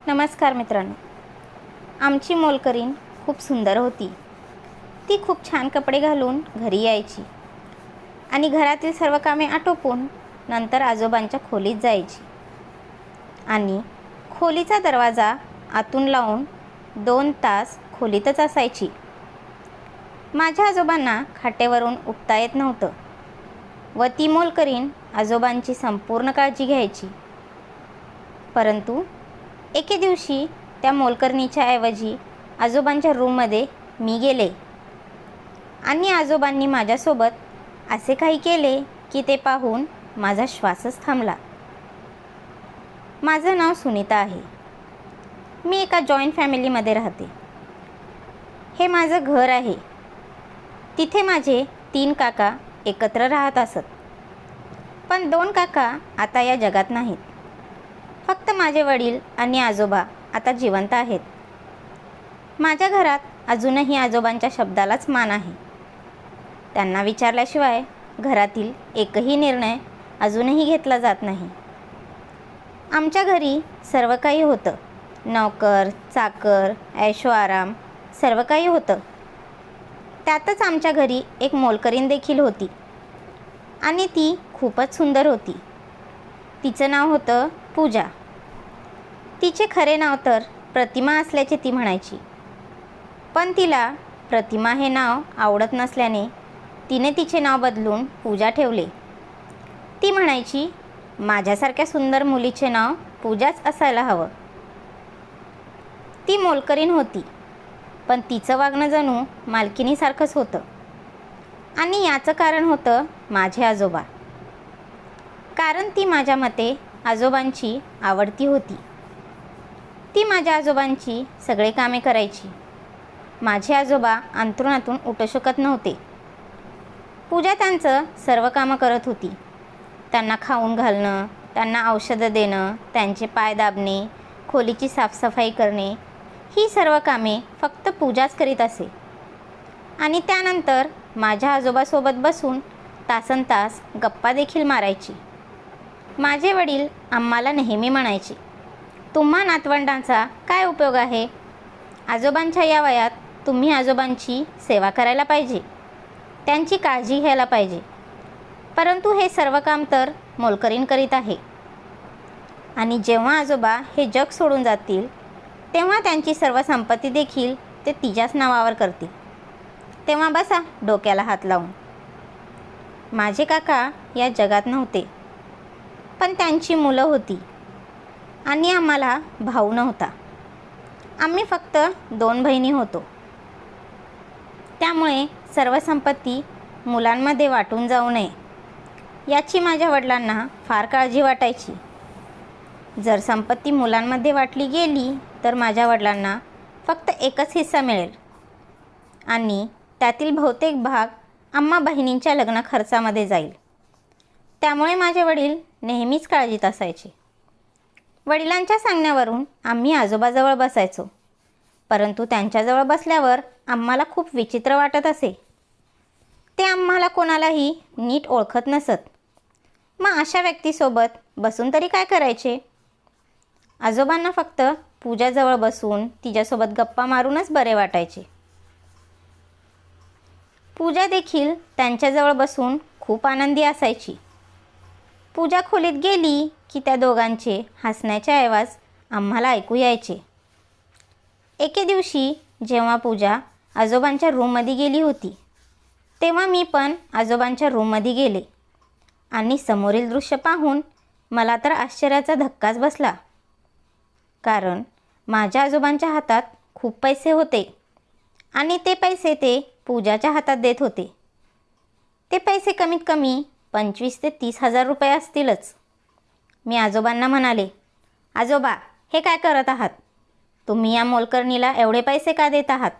नमस्कार मित्रांनो. आमची मोलकरीण खूप सुंदर होती. ती खूप छान कपडे घालून घरी यायची आणि घरातील सर्व कामे आटोपून नंतर आजोबांच्या खोलीत जायची आणि खोलीचा दरवाजा आतून लावून 2 तास खोलीतच असायची. माझ्या आजोबांना खाटेवरून उठता येत नव्हतं व ती मोलकरीण आजोबांची संपूर्ण काळजी घ्यायची. परंतु एके दिवशी त्या मोलकरणीच्या ऐवजी आजोबांच्या रूममध्ये मी गेले आणि आजोबांनी माझ्यासोबत असे काही केले की ते पाहून माझा श्वासच थांबला. माझं नाव सुनीता आहे. मी एका जॉईंट फॅमिलीमध्ये राहते. हे माझं घर आहे. तिथे माझे 3 काका एकत्र राहत असत. पण 2 काका आता या जगात नाहीत. फक्त माझे वडील आणि आजोबा आता जिवंत आहेत. माझ्या घरात अजूनही आजोबांच्या शब्दालाच मान आहे. त्यांना विचारल्याशिवाय घरातील एकही निर्णय अजूनही घेतला जात नाही. आमच्या घरी सर्व काही होतं. नोकर, चाकर, ऐशो आराम सर्व काही होतं. त्यातच आमच्या घरी एक मोलकरीण देखील होती आणि ती खूपच सुंदर होती. तिचं नाव होतं पूजा. तिचे खरे नाव तर प्रतिमा असल्याचे ती म्हणायची. पण तिला प्रतिमा हे नाव आवडत नसल्याने तिने तिचे नाव बदलून पूजा ठेवले. ती म्हणायची, माझ्यासारख्या सुंदर मुलीचे नाव पूजाच असायला हवं. ती मोलकरीण होती, पण तिचं वागणं जणू मालकिनीसारखंच होतं. आणि याचं कारण होतं माझे आजोबा. कारण ती माझ्या मते आजोबांची आवडती होती. ती माझ्या आजोबांची सगळे कामे करायची. माझे आजोबा अंथरुणातून उठू शकत नव्हते. पूजा त्यांचं सर्व कामं करत होती. त्यांना खाऊन घालणं, त्यांना औषधं देणं, त्यांचे पाय दाबणे, खोलीची साफसफाई करणे, ही सर्व कामे फक्त पूजाच करीत असे. आणि त्यानंतर माझ्या आजोबासोबत बसून तासनतास गप्पा देखील मारायची. माझे वडील आम्हाला नेहमी म्हणायचे, तुम्हा नातवंडांचा काय उपयोग आहे? आजोबांच्या या वयात तुम्ही आजोबांची सेवा करायला पाहिजे, त्यांची काळजी घ्यायला पाहिजे. परंतु हे सर्व काम तर मोलकरीण करीत आहे. आणि जेव्हा आजोबा हे जग सोडून जातील तेव्हा त्यांची सर्व संपत्ती देखील ते तिच्याच नावावर करतील. तेव्हा बसा डोक्याला हात लावून. माझे काका या जगात नव्हते, पण त्यांची मुलं होती आणि आम्हाला भाऊ नव्हता. आम्ही फक्त 2 बहिणी होतो. त्यामुळे सर्व संपत्ती मुलांमध्ये वाटून जाऊ नये याची माझ्या वडिलांना फार काळजी वाटायची. जर संपत्ती मुलांमध्ये वाटली गेली तर माझ्या वडिलांना फक्त एकच हिस्सा मिळेल आणि त्यातील बहुतेक भाग आम्हा बहिणींच्या लग्न खर्चामध्ये जाईल. त्यामुळे माझे वडील नेहमीच काळजीत असायचे. वडिलांच्या सांगण्यावरून आम्ही आजोबाजवळ बसायचो. परंतु त्यांच्याजवळ बसल्यावर आम्हाला खूप विचित्र वाटत असे. ते आम्हाला कोणालाही नीट ओळखत नसत. मग अशा व्यक्तीसोबत बसून तरी काय करायचे? आजोबांना फक्त पूजाजवळ बसून तिच्यासोबत गप्पा मारूनच बरे वाटायचे. पूजा देखील त्यांच्याजवळ बसून खूप आनंदी असायची. पूजा खोलीत गेली की त्या दोघांचे हसण्याचे आवाज आम्हाला ऐकू यायचे. एके दिवशी जेव्हा पूजा आजोबांच्या रूममध्ये गेली होती तेव्हा मी पण आजोबांच्या रूममध्ये गेले आणि समोरील दृश्य पाहून मला तर आश्चर्याचा धक्काच बसला. कारण माझ्या आजोबांच्या हातात खूप पैसे होते आणि ते पैसे ते पूजाच्या हातात देत होते. ते पैसे कमीत कमी 25,000 ते 30,000 रुपये असतीलच. मी आजोबांना म्हणाले, आजोबा हे काय करत आहात? तुम्ही या मोलकरणीला एवढे पैसे का देत आहात?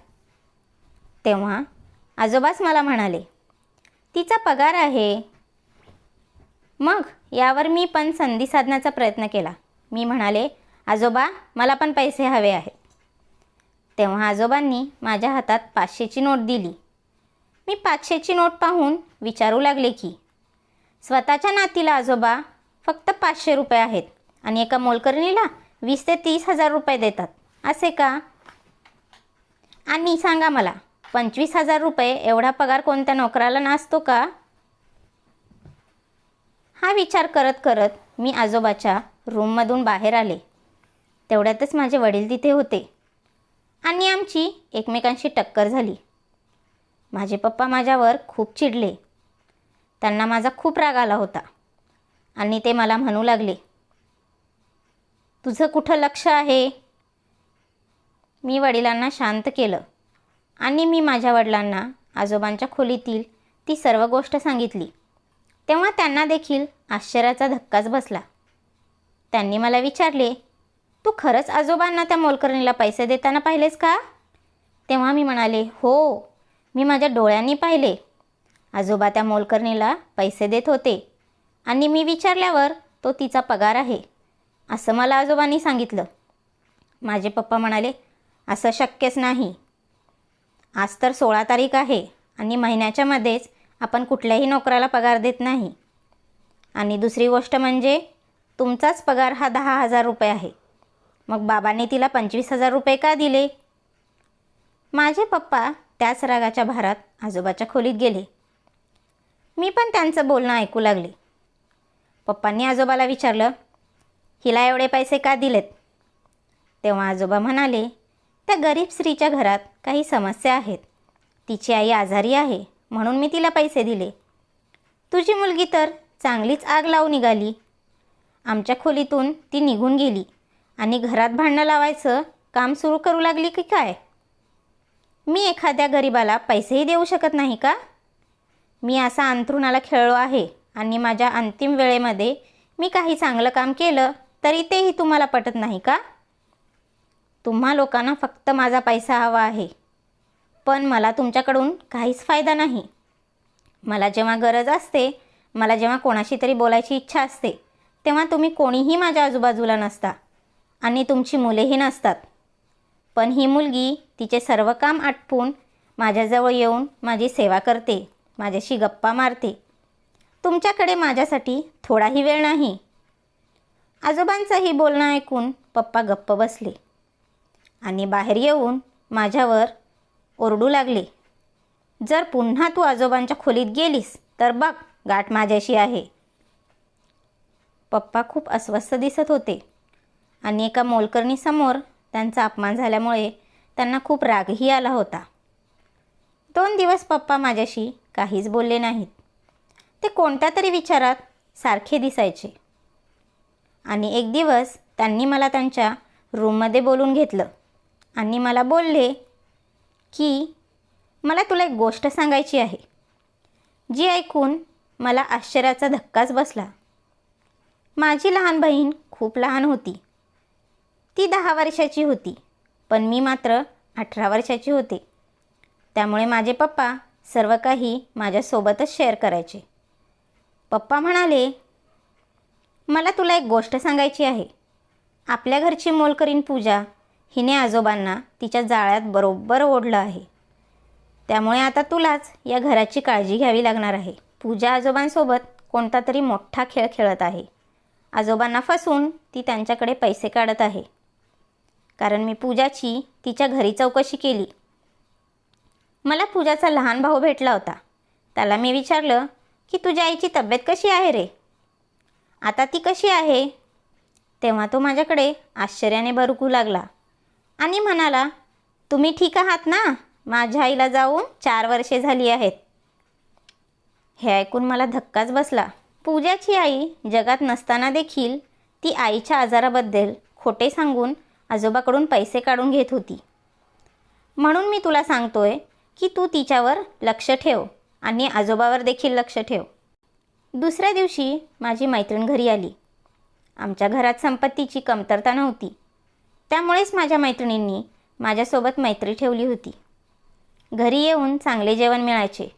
तेव्हा आजोबाच मला म्हणाले, तिचा पगार आहे. मग यावर मी पण संधी साधण्याचा प्रयत्न केला. मी म्हणाले, आजोबा मला पण पैसे हवे आहेत. तेव्हा आजोबांनी माझ्या हातात 500ची नोट दिली. मी 500ची नोट पाहून विचारू लागले की स्वतःच्या नातीला आजोबा फक्त 500 रुपये आहेत आणि एका मोलकरणीला 20 ते 30 हजार रुपये देतात, असे का? आणि सांगा मला, 25 हजार रुपये एवढा पगार कोणत्या नोकराला नसतो का? हा विचार करत करत मी आजोबाच्या रूममधून बाहेर आले. तेवढ्यातच माझे वडील तिथे होते आणि आमची एकमेकांशी टक्कर झाली. माझे पप्पा माझ्यावर खूप चिडले. त्यांना माझा खूप राग आला होता आणि ते मला म्हणू लागले, तुझं कुठं लक्ष आहे? मी वडिलांना शांत केलं आणि मी माझ्या वडिलांना आजोबांच्या खोलीतील ती सर्व गोष्ट सांगितली. तेव्हा त्यांना देखील आश्चर्याचा धक्काच बसला. त्यांनी मला विचारले, तू खरंच आजोबांना त्या मोलकरणीला पैसे देताना पाहिलेस का? तेव्हा मी म्हणाले, हो, मी माझ्या डोळ्यांनी पाहिले. आजोबा त्या मोलकरणीला पैसे देत होते आणि मी विचारल्यावर तो तिचा पगार आहे, असं मला आजोबांनी सांगितलं. माझे पप्पा म्हणाले, असं शक्यच नाही. आज तर 16 तारीख आहे आणि महिन्याच्या मध्येच आपण कुठल्याही नोकराला पगार देत नाही. आणि दुसरी गोष्ट म्हणजे तुमचाच पगार हा 10,000 रुपये आहे. मग बाबांनी तिला 25,000 रुपये का दिले? माझे पप्पा त्याच रागाच्या भारात आजोबाच्या खोलीत गेले. मी पण त्यांचं बोलणं ऐकू लागले. पप्पांनी आजोबाला विचारलं, हिला एवढे पैसे का दिलेत? तेव्हा आजोबा म्हणाले, त्या गरीब स्त्रीच्या घरात काही समस्या आहेत. तिची आई आजारी आहे म्हणून मी तिला पैसे दिले. तुझी मुलगी तर चांगलीच आग लावून निघाली. आमच्या खोलीतून ती निघून गेली आणि घरात भांडणं लावायचं काम सुरू करू लागली की काय? मी एखाद्या गरीबाला पैसेही देऊ शकत नाही का? मी असा अंथरुणाला खेळलो आहे आणि माझ्या अंतिम वेळेमध्ये मी काही चांगलं काम केलं तरी तेही तुम्हाला पटत नाही का? तुम्हा लोकांना फक्त माझा पैसा हवा आहे, पण मला तुमच्याकडून काहीच फायदा नाही. मला जेव्हा गरज असते, मला जेव्हा कोणाशी तरी बोलायची इच्छा असते, तेव्हा तुम्ही कोणीही माझ्या आजूबाजूला नसता आणि तुमची मुलेही नसतात. पण ही मुलगी तिचे सर्व काम आटपून माझ्याजवळ येऊन माझी सेवा करते, माझ्याशी गप्पा मारते. तुमच्याकडे माझ्यासाठी थोडाही वेळ नाही. आजोबांचंही बोलणं ऐकून पप्पा गप्प बसले आणि बाहेर येऊन माझ्यावर ओरडू लागले, जर पुन्हा तू आजोबांच्या खोलीत गेलीस तर बघ, गाठ माझ्याशी आहे. पप्पा खूप अस्वस्थ दिसत होते आणि एका मोलकरणीसमोर त्यांचा अपमान झाल्यामुळे त्यांना खूप रागही आला होता. 2 दिवस पप्पा माझ्याशी काहीच बोलले नाहीत. ते कोणत्या तरी विचारात सारखे दिसायचे. आणि एक दिवस त्यांनी मला त्यांच्या रूममध्ये बोलून घेतलं आणि मला बोलले की मला तुला एक गोष्ट सांगायची आहे, जी ऐकून मला आश्चर्याचा धक्काच बसला. माझी लहान बहीण खूप लहान होती. ती 10 वर्षाची होती, पण मी मात्र 18 वर्षाची होते. त्यामुळे माझे पप्पा सर्व काही माझ्यासोबतच शेअर करायचे. पप्पा म्हणाले, मला तुला एक गोष्ट सांगायची आहे. आपल्या घरची मोलकरीण पूजा हिने आजोबांना तिच्या जाळ्यात बरोबर ओढलं आहे. त्यामुळे आता तुलाच या घराची काळजी घ्यावी लागणार आहे. पूजा आजोबांसोबत कोणता तरी मोठा खेळ खेळत आहे. आजोबांना फसवून ती त्यांच्याकडे पैसे काढत आहे. कारण मी पूजाची तिच्या घरी चौकशी केली. मला पूजाचा लहान भाऊ भेटला होता. त्याला मी विचारलं की तुझ्या आईची तब्येत कशी आहे रे? आता ती कशी आहे? तेव्हा तो माझ्याकडे आश्चर्याने बघू लागला आणि म्हणाला, तुम्ही ठीक आहात ना? माझ्या आईला जाऊन 4 वर्षे झाली आहेत. हे ऐकून मला धक्काच बसला. पूजाची आई जगात नसताना देखील ती आईच्या आजाराबद्दल खोटे सांगून आजोबाकडून पैसे काढून घेत होती. म्हणून मी तुला सांगतोय की तू तिच्यावर लक्ष ठेव आणि आजोबावर देखील लक्ष ठेव. दुसऱ्या दिवशी माझी मैत्रीण घरी आली. आमच्या घरात संपत्तीची कमतरता नव्हती. त्यामुळेच माझ्या मैत्रिणींनी माझ्यासोबत मैत्री ठेवली होती. घरी येऊन चांगले जेवण मिळायचे,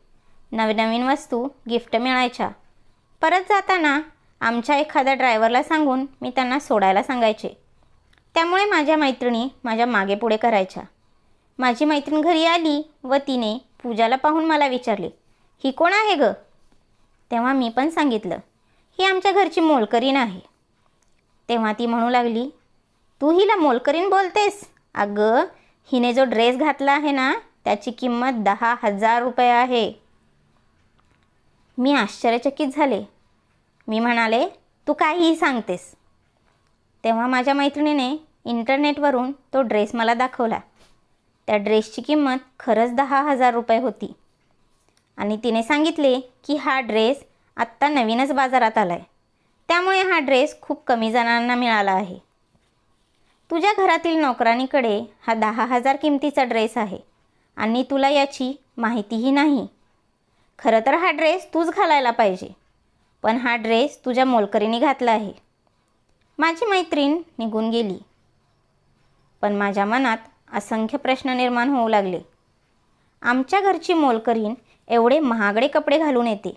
नवनवीन वस्तू गिफ्ट मिळायच्या. परत जाताना आमच्या एखाद्या ड्रायव्हरला सांगून मी त्यांना सोडायला सांगायचे. त्यामुळे माझ्या मैत्रिणी माझ्या मागे पुढे करायच्या. माझी मैत्रीण घरी आली व तिने पूजाला पाहून मला विचारले, ही कोण आहे गं? तेव्हा मी पण सांगितलं, ही आमच्या घरची मोलकरीण आहे. तेव्हा ती म्हणू लागली, तू हिला मोलकरीण बोलतेस? अगं, हिने जो ड्रेस घातला आहे ना, त्याची किंमत 10,000 रुपये आहे. मी आश्चर्यचकित झाले. मी म्हणाले, तू काहीही सांगतेस. तेव्हा माझ्या मैत्रिणीने इंटरनेटवरून तो ड्रेस मला दाखवला. त्या ड्रेसची किंमत खरंच 10,000 रुपये होती. आणि तिने सांगितले की हा ड्रेस आत्ता नवीनच बाजारात आला आहे, त्यामुळे हा ड्रेस खूप कमी जणांना मिळाला आहे. तुझ्या घरातील नोकराणीकडे हा 10,000 किमतीचा ड्रेस आहे आणि तुला याची माहितीही नाही. खरं तर हा ड्रेस तूच घालायला पाहिजे, पण हा ड्रेस तुझ्या मोलकरीने घातला आहे. माझी मैत्रीण निघून गेली. पण माझ्या मनात असंख्य प्रश्न निर्माण होऊ लागले. आमच्या घरची मोलकरीण एवढे महागडे कपडे घालून येते,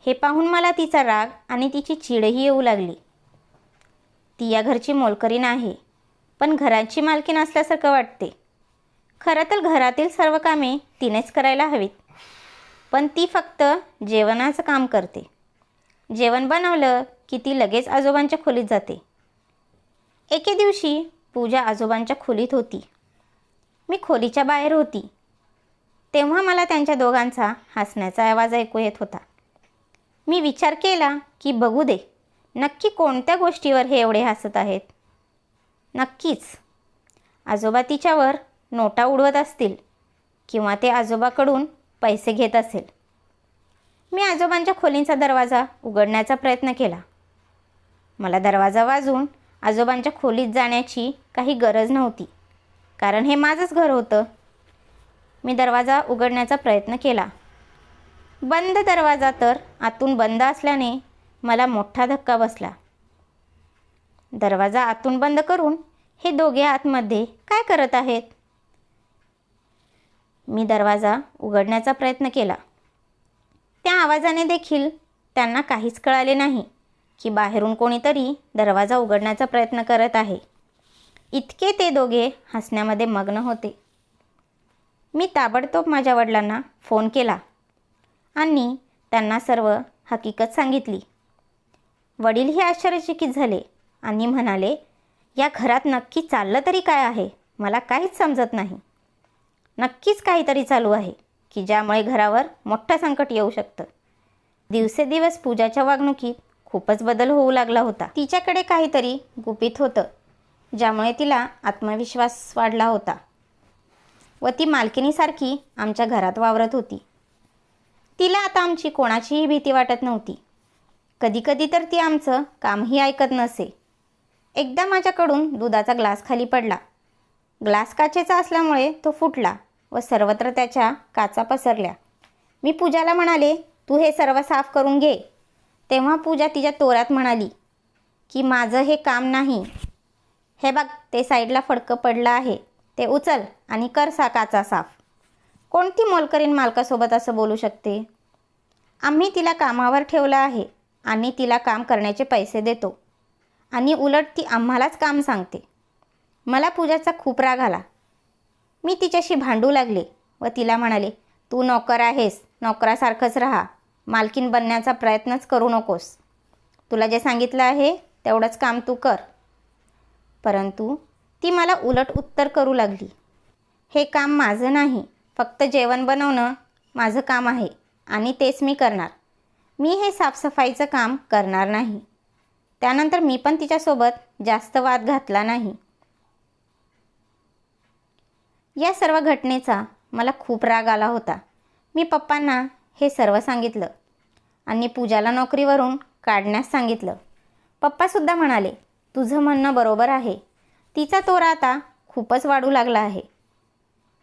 हे पाहून मला तिचा राग आणि तिची चिडही येऊ लागली. ती या घरची मोलकरीण आहे, पण घराची मालकीण असल्यासारखं वाटते. खरं तर घरातील सर्व कामे तिनेच करायला हवीत, पण ती फक्त जेवणाचं काम करते. जेवण बनवलं की ती लगेच आजोबांच्या खोलीत जाते. एके दिवशी पूजा आजोबांच्या खोलीत होती. मी खोलीच्या बाहेर होती. तेव्हा मला त्यांच्या दोघांचा हसण्याचा आवाज ऐकू येत होता. मी विचार केला की बघू दे, नक्की कोणत्या गोष्टीवर हे एवढे हसत आहेत. नक्कीच आजोबा तिच्यावर नोटा उडवत असतील किंवा ते आजोबाकडून पैसे घेत असेल. मी आजोबांच्या खोलीचा दरवाजा उघडण्याचा प्रयत्न केला. मला दरवाजा वाजवून आजोबांच्या खोलीत जाण्याची काही गरज नव्हती, कारण हे माझंच घर होतं. मी दरवाजा उघडण्याचा प्रयत्न केला. बंद दरवाजा तर आतून बंद असल्याने मला मोठा धक्का बसला. दरवाजा आतून बंद करून हे दोघे आतमध्ये काय करत आहेत? मी दरवाजा उघडण्याचा प्रयत्न केला. त्या आवाजाने देखील त्यांना काहीच कळाले नाही की बाहेरून कोणीतरी दरवाजा उघडण्याचा प्रयत्न करत आहे. इतके ते दोघे हसण्यामध्ये मग्न होते. मी ताबडतोब माझ्या वडिलांना फोन केला आणि त्यांना सर्व हकीकत सांगितली. वडीलही आश्चर्यचकित झाले आणि म्हणाले, या घरात नक्की चाललं तरी काय आहे? मला काहीच समजत नाही. नक्कीच काहीतरी चालू आहे की ज्यामुळे घरावर मोठं संकट येऊ शकतं. दिवसेदिवस पूजाच्या वागणुकीत खूपच बदल होऊ लागला होता. तिच्याकडे काहीतरी गुपित होतं, ज्यामुळे तिला आत्मविश्वास वाढला होता व ती मालकिनीसारखी आमच्या घरात वावरत होती. तिला आता आमची कोणाचीही भीती वाटत नव्हती. कधीकधी तर ती आमचं कामही ऐकत नसे. एकदा माझ्याकडून दुधाचा ग्लास खाली पडला. ग्लास काचेचा असल्यामुळे तो फुटला व सर्वत्र त्याच्या काचा पसरल्या. मी पूजाला म्हणाले, तू हे सर्व साफ करून घे. तेव्हा पूजा तिच्या तोरात म्हणाली की माझं हे काम नाही. हे बघ, ते साईडला फडकं पडलं आहे, ते उचल आणि कर काचा साफ. कोणती मोलकरीण मालकासोबत असं बोलू शकते? आम्ही तिला कामावर ठेवलं आहे आणि तिला काम करण्याचे पैसे देतो आणि उलट ती आम्हालाच काम सांगते. मला पूजाचा खूप राग आला. मी तिच्याशी भांडू लागले व तिला म्हणाले, तू नोकर आहेस, नोकरासारखंच राहा. मालकीण बनण्याचा प्रयत्नच करू नकोस. तुला जे सांगितलं आहे तेवढंच काम तू कर. परंतु ती मला उलट उत्तर करू लागली. हे काम माझं नाही, फक्त जेवण बनवणं माझं काम आहे आणि तेच मी करणार. मी हे साफसफाईचं काम करणार नाही. त्यानंतर मी पण तिच्यासोबत जास्त वाद घातला नाही. या सर्व घटनेचा मला खूप राग आला होता. मी पप्पांना हे सर्व सांगितलं आणि पूजाला नोकरीवरून काढण्यास सांगितलं. पप्पासुद्धा म्हणाले, तुझं म्हणणं बरोबर आहे. तिचा तोरा आता खूपच वाढू लागला आहे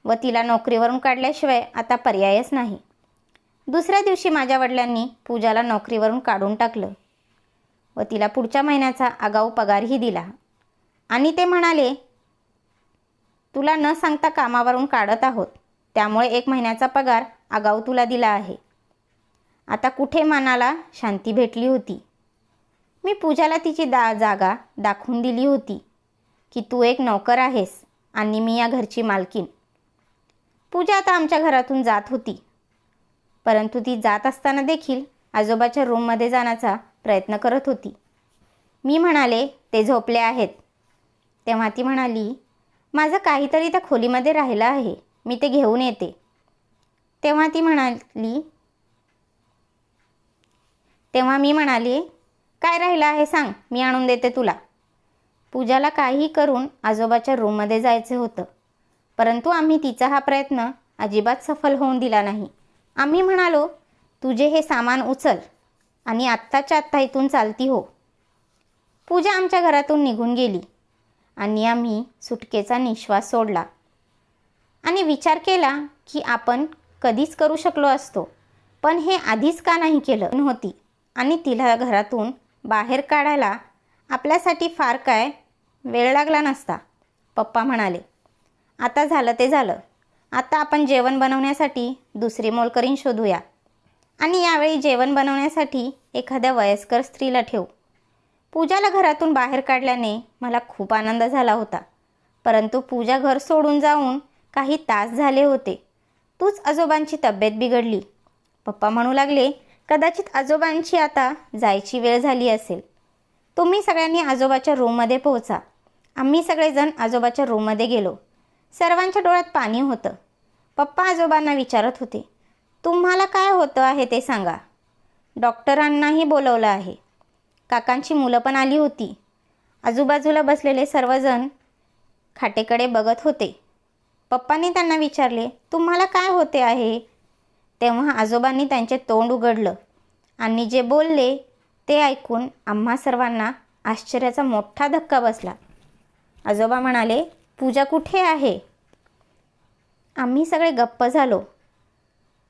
व तिला नोकरीवरून काढल्याशिवाय आता पर्यायच नाही. दुसऱ्या दिवशी माझ्या वडिलांनी पूजाला नोकरीवरून काढून टाकलं व तिला पुढच्या महिन्याचा आगाऊ पगारही दिला आणि ते म्हणाले, तुला न सांगता कामावरून काढत आहोत, त्यामुळे 1 महिन्याचा पगार आगाऊ तुला दिला आहे. आता कुठे मनाला शांती भेटली होती. मी पूजाला तिची जागा दाखवून दिली होती की तू एक नोकर आहेस आणि मी या घरची मालकीण. पूजा आता आमच्या घरातून जात होती, परंतु ती जात असताना देखील आजोबाच्या रूममध्ये जाण्याचा प्रयत्न करत होती. मी म्हणाले, ते झोपले आहेत. तेव्हा ती म्हणाली, माझं काहीतरी त्या खोलीमध्ये राहिलं आहे, मी ते घेऊन येते. तेव्हा मी म्हणाले, काय राहिलं आहे सांग, मी आणून देते तुला. पूजाला काही करून आजोबाच्या रूममध्ये जायचे होतं, परंतु आम्ही तिचा हा प्रयत्न अजिबात सफल होऊन दिला नाही. आम्ही म्हणालो, तुझे हे सामान उचल आणि आत्ताच्या आत्ता इथून चालती हो. पूजा आमच्या घरातून निघून गेली आणि आम्ही सुटकेचा निश्वास सोडला आणि विचार केला की आपण कधीच करू शकलो असतो, पण हे आधीच का नाही केलं होती. आणि तिला घरातून बाहेर काढायला आपल्यासाठी फार काय वेळ लागला नसता. पप्पा म्हणाले, आता झालं ते झालं, आता आपण जेवण बनवण्यासाठी दुसरी मोलकरीण शोधूया आणि यावेळी जेवण बनवण्यासाठी एखाद्या वयस्कर स्त्रीला ठेवू. पूजाला घरातून बाहेर काढल्याने मला खूप आनंद झाला होता, परंतु पूजा घर सोडून जाऊन काही तास झाले होते. तूच आजोबांची तब्येत बिघडली. पप्पा म्हणू लागले, कदाचित आजोबांची आता जायची वेळ झाली असेल. तुम्ही सगळ्यांनी आजोबाच्या रूममध्ये पोहोचा. आम्ही सगळेजण आजोबाच्या रूममध्ये गेलो. सर्वांच्या डोळ्यात पाणी होतं. पप्पा आजोबांना विचारत होते, तुम्हाला काय होतं आहे ते सांगा. डॉक्टरांनाही बोलवलं आहे. काकांची मुलं पण आली होती. आजूबाजूला बसलेले सर्वजण खाटेकडे बघत होते. पप्पांनी त्यांना विचारले, तुम्हाला काय होते आहे. तेव्हा आजोबांनी त्यांचे तोंड उघडलं आणि जे बोलले ते ऐकून आम्हा सर्वांना आश्चर्याचा मोठा धक्का बसला. आजोबा म्हणाले, पूजा कुठे आहे. आम्ही सगळे गप्प झालो.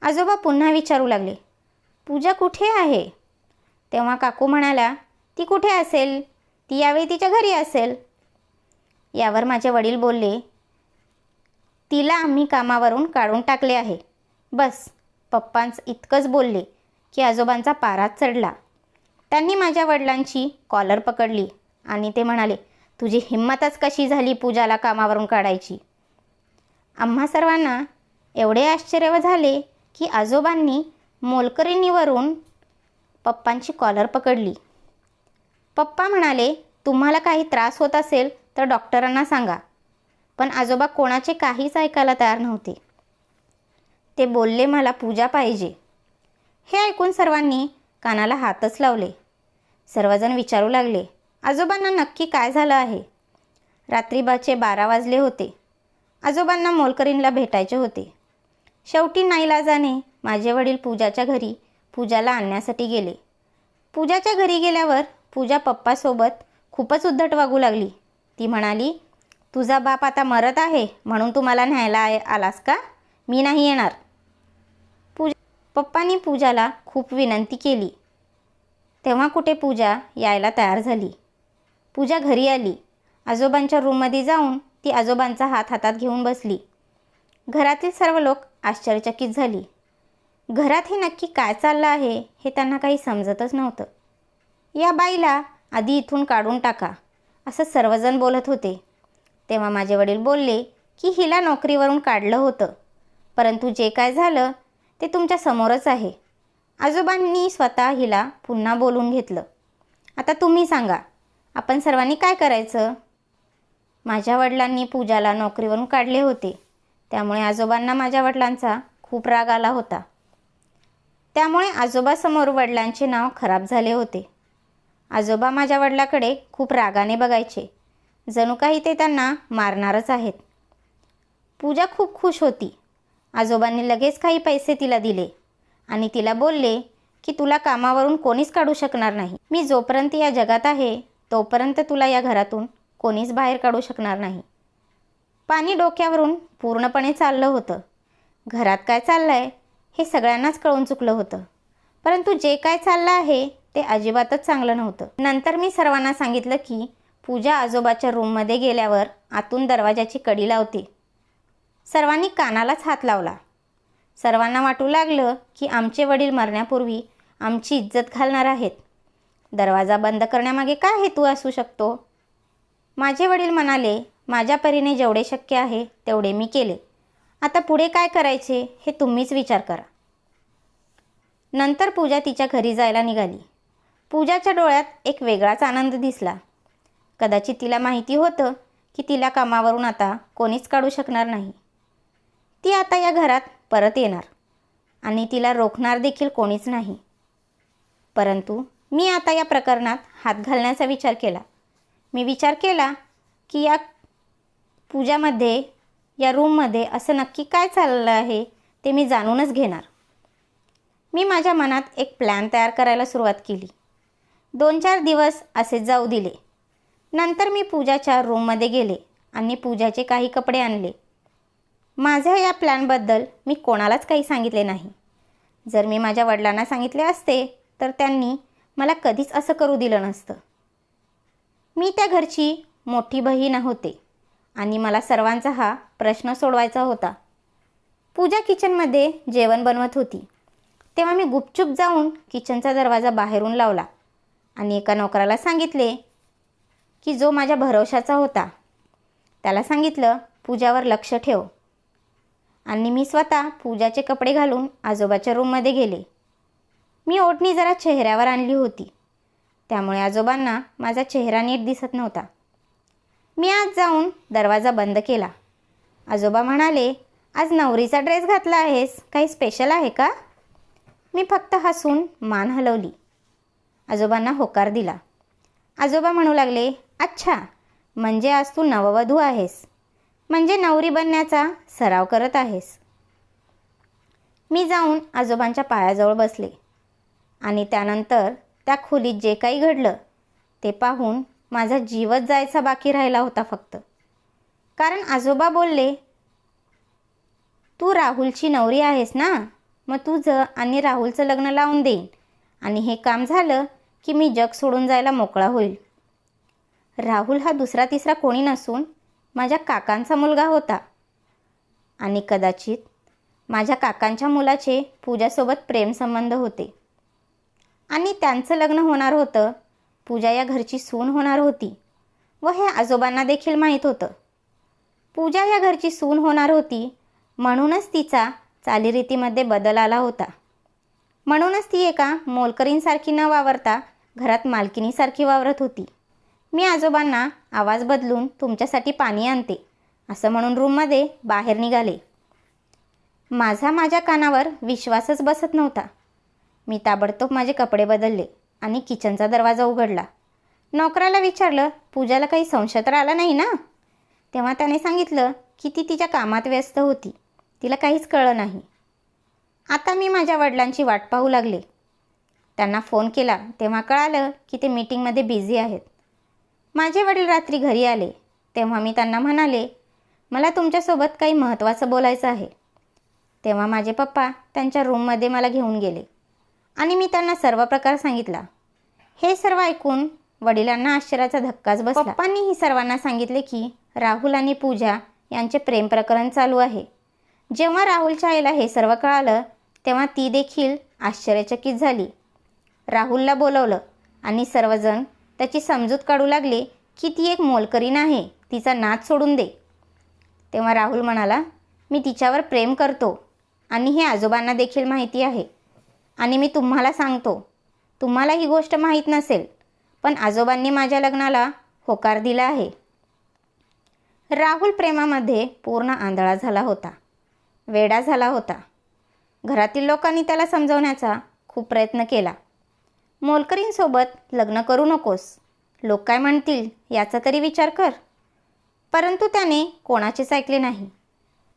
आजोबा पुन्हा विचारू लागले, पूजा कुठे आहे. तेव्हा काकू म्हणाल्या, ती कुठे असेल, ती यावेळी तिच्या घरी असेल. यावर माझे वडील बोलले, तिला आम्ही कामावरून काढून टाकले आहे. बस. पप्पांच इतकंच बोलले की आजोबांचा पाराच चढला. त्यांनी माझ्या वडिलांची कॉलर पकडली आणि ते म्हणाले, तुझी हिंमतच कशी झाली पूजाला कामावरून काढायची. आम्हा सर्वांना एवढे आश्चर्य झाले की आजोबांनी मोलकरीणीवरून पप्पांची कॉलर पकडली. पप्पा म्हणाले, तुम्हाला काही त्रास होत असेल तर डॉक्टरांना सांगा. पण आजोबा कोणाचे काहीच ऐकायला तयार नव्हते. ते बोलले, मला पूजा पाहिजे. हे ऐकून सर्वांनी कानाला हातच लावले. सर्वजण विचारू लागले, आजोबांना नक्की काय झालं आहे. रात्रीचे 12 वाजले होते. आजोबांना मोलकरीणला भेटायचे होते. शेवटी नाईलाजाने माझे वडील पूजाच्या घरी पूजाला आणण्यासाठी गेले. पूजाच्या घरी गेल्यावर पूजा पप्पासोबत खूपच उद्धट वागू लागली. ती म्हणाली, तुझा बाप आता मरत आहे म्हणून तू मला न्यायला आलास का. मी नाही येणार. पप्पांनी पूजाला खूप विनंती केली, तेव्हा कुठे पूजा यायला तयार झाली. पूजा घरी आली. आजोबांच्या रूममध्ये जाऊन ती आजोबांचा हात हातात घेऊन बसली. घरातील सर्व लोक आश्चर्यचकित झाली. घरात हे नक्की काय चाललं आहे हे त्यांना काही समजतच नव्हतं. या बाईला आधी इथून काढून टाका, असं सर्वजण बोलत होते. तेव्हा माझे वडील बोलले की हिला नोकरीवरून काढलं होतं, परंतु जे काय झालं ते तुमच्या समोरच आहे. आजोबांनी स्वतः हिला पुन्हा बोलून घेतलं. आता तुम्ही सांगा, आपण सर्वांनी काय करायचं. माझ्या वडिलांनी पूजाला नोकरीवरून काढले होते, त्यामुळे आजोबांना माझ्या वडिलांचा खूप राग आला होता. त्यामुळे आजोबासमोर वडिलांचे नाव खराब झाले होते. आजोबा माझ्या वडिलाकडे खूप रागाने बघायचे, जणू काही ते त्यांना मारणारच आहेत. पूजा खूप खुश होती. आजोबांनी लगेच काही पैसे तिला दिले आणि तिला बोलले की तुला कामावरून कोणीच काढू शकणार नाही. मी जोपर्यंत या जगात आहे तोपर्यंत तुला या घरातून कोणीच बाहेर काढू शकणार नाही. पाणी डोक्यावरून पूर्णपणे चाललं होतं. घरात काय चाललं आहे हे सगळ्यांनाच कळून चुकलं होतं, परंतु जे काय चाललं आहे ते अजिबातच चांगलं नव्हतं. नंतर मी सर्वांना सांगितलं की पूजा आजोबाच्या रूममध्ये गेल्यावर आतून दरवाजाची कडी लावते. सर्वांनी कानालाच हात लावला. सर्वांना वाटू लागलं की आमचे वडील मरण्यापूर्वी आमची इज्जत घालणार आहेत. दरवाजा बंद करण्यामागे काय हेतू असू शकतो. माझे वडील म्हणाले, माझ्या परीने जेवढे शक्य आहे तेवढे मी केले. आता पुढे काय करायचे हे तुम्हीच विचार करा. नंतर पूजा तिच्या घरी जायला निघाली. पूजाच्या डोळ्यात एक वेगळाच आनंद दिसला. कदाचित तिला माहिती होतं की तिला कामावरून आता कोणीच काढू शकणार नाही. ती आता या घरात परत येणार आणि तिला रोखणार देखील कोणीच नाही. परंतु मी आता या प्रकरणात हात घालण्याचा विचार केला. मी विचार केला की या पूजामध्ये, या रूममध्ये असं नक्की काय चाललं आहे ते मी जाणूनच घेणार. मी माझ्या मनात एक प्लॅन तयार करायला सुरुवात केली. 2-4 दिवस असेच जाऊ दिले. नंतर मी पूजाच्या रूममध्ये गेले आणि पूजाचे काही कपडे आणले. माझ्या या प्लॅनबद्दल मी कोणालाच काही सांगितले नाही. जर मी माझ्या वडिलांना सांगितले असते तर त्यांनी मला कधीच असं करू दिलं नसतं. मी त्या घरची मोठी बहीण होते आणि मला सर्वांचा हा प्रश्न सोडवायचा होता. पूजा किचनमध्ये जेवण बनवत होती तेव्हा मी गुपचूप जाऊन किचनचा दरवाजा बाहेरून लावला आणि एका नोकराला सांगितले की जो माझ्या भरवशाचा होता, त्याला सांगितलं पूजावर लक्ष ठेव. आणि मी स्वतः पूजाचे कपडे घालून आजोबाच्या रूममध्ये गेले. मी ओढणी जरा चेहऱ्यावर आणली होती त्यामुळे आजोबांना माझा चेहरा नीट दिसत नव्हता. मी आज जाऊन दरवाजा बंद केला. आजोबा म्हणाले, आज नवरीचा ड्रेस घातला आहेस, काही स्पेशल आहे का? मी फक्त हसून मान हलवली. आजोबांना होकार दिला. आजोबा म्हणू लागले, अच्छा, म्हणजे आज तू नववधू आहेस, म्हणजे नवरी बनण्याचा सराव करत आहेस. मी जाऊन आजोबांच्या पायाजवळ बसले आणि त्यानंतर त्या खोलीत जे काही घडलं ते पाहून माझा जीवच जायचा बाकी राहिला होता फक्त. कारण आजोबा बोलले, तू राहुलची नवरी आहेस ना, मग तुझं आणि राहुलचं लग्न लावून देईन आणि हे काम झालं की मी जग सोडून जायला मोकळा होईल. राहुल हा दुसरा तिसरा कोणी नसून माझ्या काकांचा मुलगा होता आणि कदाचित माझ्या काकांच्या मुलाचे पूजासोबत प्रेमसंबंध होते आणि त्यांचं लग्न होणार होतं. पूजा या घरची सून होणार होती व हे आजोबांना देखील माहीत होतं. पूजा या घरची सून होणार होती म्हणूनच तिचा चालीरीतीमध्ये बदल आला होता. म्हणूनच ती एका मोलकरींसारखी न वावरता घरात मालकिनीसारखी वावरत होती. मी आजोबांना आवाज बदलून तुमच्यासाठी पाणी आणते असं म्हणून रूममध्ये बाहेर निघाले. माझ्या कानावर विश्वासच बसत नव्हता. मी ताबडतोब माझे कपडे बदलले आणि किचनचा दरवाजा उघडला. नोकराला विचारलं, पूजाला काही संशय तर आला नाही ना? तेव्हा त्याने सांगितलं की ती तिच्या कामात व्यस्त होती, तिला काहीच कळलं नाही. आता मी माझ्या वडिलांची वाट पाहू लागले. त्यांना फोन केला तेव्हा कळालं की ते मीटिंगमध्ये बिझी आहेत. माझे वडील रात्री घरी आले तेव्हा मी त्यांना म्हणाले, मला तुमच्यासोबत काही महत्त्वाचं बोलायचं आहे. तेव्हा माझे पप्पा त्यांच्या रूममध्ये मला घेऊन गेले आणि मी त्यांना सर्व प्रकार सांगितला. हे सर्व ऐकून वडिलांना आश्चर्याचा धक्काच बसला. पप्पांनीही सर्वांना सांगितले की राहुल आणि पूजा यांचे प्रेम प्रकरण चालू आहे. जेव्हा राहुलच्या आईला हे सर्व कळालं तेव्हा ती देखील आश्चर्यचकित झाली. राहुलला बोलवलं आणि सर्वजण त्याची समजूत काढू लागले की ती एक मोलकरीण आहे, तिचा नाद सोडून दे. तेव्हा राहुल म्हणाला, मी तिच्यावर प्रेम करतो आणि हे आजोबांना देखील माहिती आहे आणि मी तुम्हाला सांगतो, तुम्हाला ही गोष्ट माहीत नसेल पण आजोबांनी माझ्या लग्नाला होकार दिला आहे. राहुल प्रेमामध्ये पूर्ण आंधळा झाला होता, वेडा झाला होता. घरातील लोकांनी त्याला समजवण्याचा खूप प्रयत्न केला. मोलकरींसोबत लग्न करू नकोस, लोक काय म्हणतील याचा तरी विचार कर. परंतु त्याने कोणाचेच ऐकले नाही.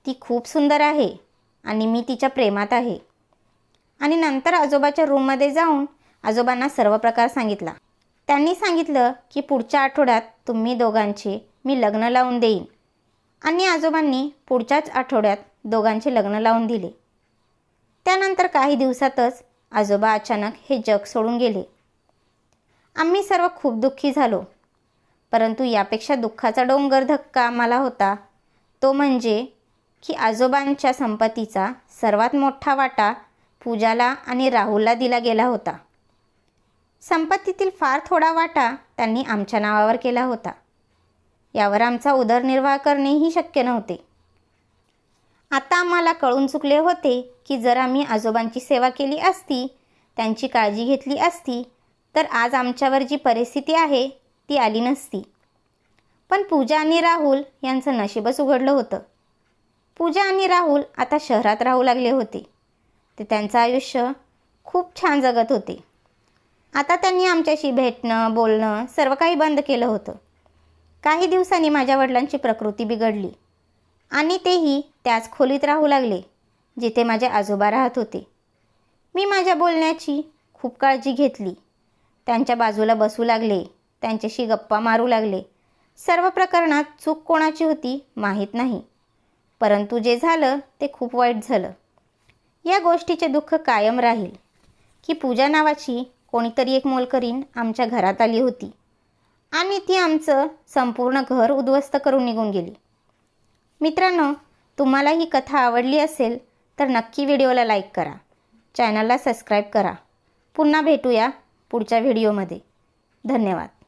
ती खूप सुंदर आहे आणि मी तिच्या प्रेमात आहे. आणि नंतर आजोबाच्या रूममध्ये जाऊन आजोबांना सर्व प्रकार सांगितला. त्यांनी सांगितलं की पुढच्या आठवड्यात तुम्ही दोघांचे मी लग्न लावून देईन आणि आजोबांनी पुढच्याच आठवड्यात दोघांचे लग्न लावून दिले. त्यानंतर काही दिवसातच आजोबा अचानक हे जग सोडून गेले. आम्ही सर्व खूप दुःखी झालो. परंतु यापेक्षा दुःखाचा डोंगर धक्का आम्हाला होता तो म्हणजे की आजोबांच्या संपत्तीचा सर्वात मोठा वाटा पूजाला आणि राहुलला दिला गेला होता. संपत्तीतील फार थोडा वाटा त्यांनी आमच्या नावावर केला होता. यावर आमचा उदरनिर्वाह करणेही शक्य नव्हते. आता आम्हाला कळून चुकले होते की जर आम्ही आजोबांची सेवा केली असती, त्यांची काळजी घेतली असती, तर आज आमच्यावर जी परिस्थिती आहे ती आली नसती. पण पूजा आणि राहुल यांचं नशीबच उघडलं होतं. पूजा आणि राहुल आता शहरात राहू लागले होते. ते त्यांचं आयुष्य खूप छान जगत होते. आता त्यांनी आमच्याशी भेटणं बोलणं सर्व काही बंद केलं होतं. काही दिवसांनी माझ्या वडिलांची प्रकृती बिघडली आणि तेही त्याच खोलीत राहू लागले जिथे माझे आजोबा राहत होते. मी माझ्या बोलण्याची खूप काळजी घेतली. त्यांच्या बाजूला बसू लागले, त्यांच्याशी गप्पा मारू लागले. सर्व प्रकरणात चूक कोणाची होती माहीत नाही, परंतु जे झालं ते खूप वाईट झालं. या गोष्टीचे दुःख कायम राहील की पूजा नावाची कोणीतरी एक मोलकरीण आमच्या घरात आली होती आणि ती आमचं संपूर्ण घर उद्ध्वस्त करून निघून गेली. मित्रांनो, तुम्हाला ही कथा आवडली असेल तर नक्की व्हिडिओला लाईक करा, चॅनलला सबस्क्राईब करा. पुन्हा भेटूया पुढच्या व्हिडिओमध्ये. धन्यवाद.